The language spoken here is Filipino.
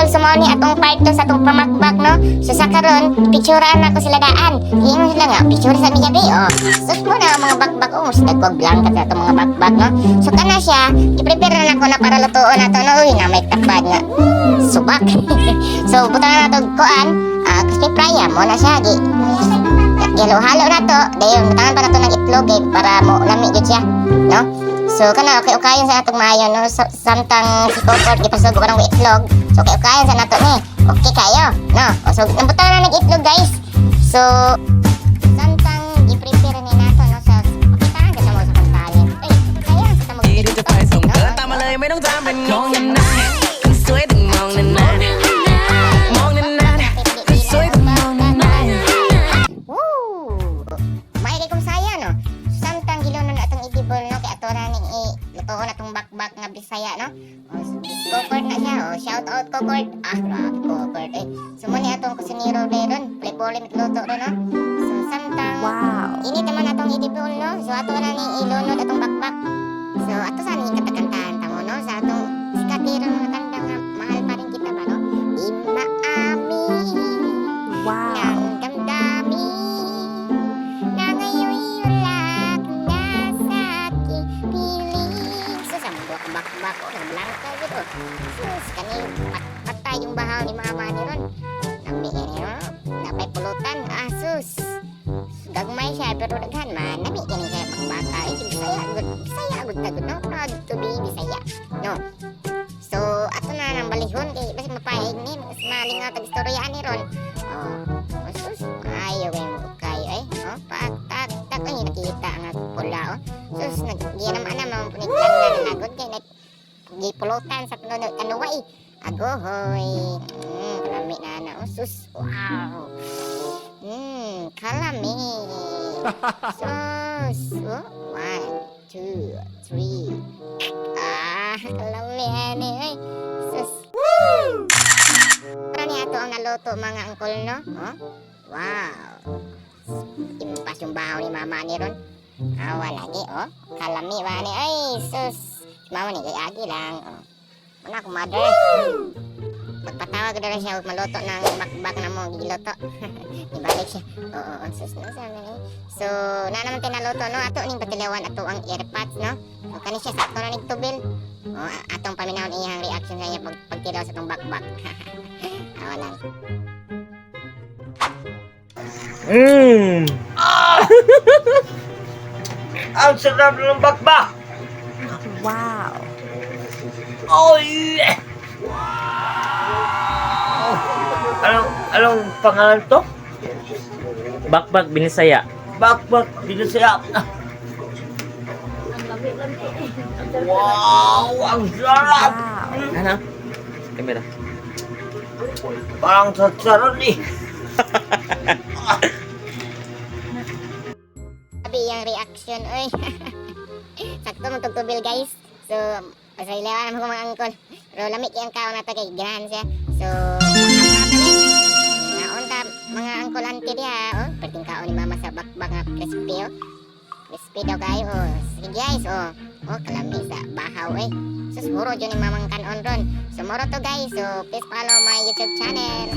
idol, sumao ni atong part 2 sa atong pamakbak, no? So sa karon, picturean ako sila daan. Hingon sila nga, picture sa mi gabi, oh. Sus mo na mga bakbak, oh, musta ko blanket sa atong mga bakbak, no? So kana siya, i-prepare na ako na para lutuon nato, no? Uy, na may tapad nga. Subak. So butangan nato kuan, crispy fry mo na siya, gi. Halo-halo na to, dayon butangan pa nato ng itlog, eh, para mo lami jud siya, no? So kana okay sa atong maayo, no? Samtang si Kokord gipasugo ka ng itlog. So okay sa nato ni. Okay kayo, no? So nabutan na ng itlog, guys. So samtang gi-prepare ni nato, no? So okay ta sa mo sa pagtalin. Ay, kaya sa mo. ที่จะไปส่งเธอตามมาเลยไม่ต้องถามเป็นมองนานๆคนสวยต้องมองนานๆมองนานๆคนสวยต้องมองนานๆ Woo! May kay kung saya, no? Samtang gilonon na atong idibol, no? Kay ato na ning lutoon atong bakbak nga Bisaya, no? Kokord na siya, oh. Shout out Kokord. Grabe Kokord, eh. Sumuni atong kusinero ron. Play-play luto ron, no? So samtang init naman atong idibol, no? So ato na ning ilunod atong bakbak. So ato sa ning kanta-kantahan ta mo, no? Sa atong sikatiron mga kanta nga mahal pa rin kita ba, no? Imaami. Nang damdamin na ngayon'y wala ka na sa aking piling. Sus, ang bakbak ko, naglangka yun, oh. Sus, kanil patay yung bahaw ni mama ni Ron. Nami, napay pulutan. Sus. Gagmay siya, pero daghan man. Nami, ganun siya bakbaka. Bisaya, good na good, no? Proud to be Bisaya, no? So, ato na nang balihon, kay basi mapayag ni, mas maling nga tag-istoryaan ni Ron. Oh, sus, ayaw mo kayo, eh. Oh, tak, ay, nakita nga pula, oh. Sus, naman naman, puniglan na nalagod, kay gipulutan sa kanuway. Agohoy. Kalami na, oh, sus, wow. Kalami. Sus, oh, 1, 2, 3. Kalami, ani, ay. Sus. Woo! Para niya ito ang naluto, mga angkol, no? Oh, wow. Impas yung bahaw ni mama ni Ron. Awa lagi, oh. Kalami, wani, ay, sus. Mama ni, kay agi lang, oh. Muna ko, mother. Magpatawag na siya, maluto ng bakbak na mo, giluto. Ibalik siya. Oo, sus na sana eh. So, na naman tinaluto, no? Ato ning patilawan, ato ang earpods, no? So, kani siya, sakto na nagtubil. Oh, atong paminahon iyang reaction sa niya pagtilaw sa itong bakbak. Awa lang. Ang sarap ng bakbak! Wow! Oh yeah! Wow! Anong pangalan to? Bakbak Binisaya. Bakbak Binisaya. Wow! Ang sarap! Ano? Kamera. Parang sasaron eh. Sabi yung reaction, oy. Sakto magtugtubil, guys. So, pasailawan mo mga angkol. Pero lamig yung kao na to kay ganahan siya. So, naunta mga angkol auntie diya, oh. Perting kao ni mama sa bakbak nga crispy, oh. Crispy daw kayo, oh. Sige guys, oh. Oh, kalami sa bahaw, eh. So, muro dyan ni mamang kanon ron. So, muro to guys. So, please follow my YouTube channel.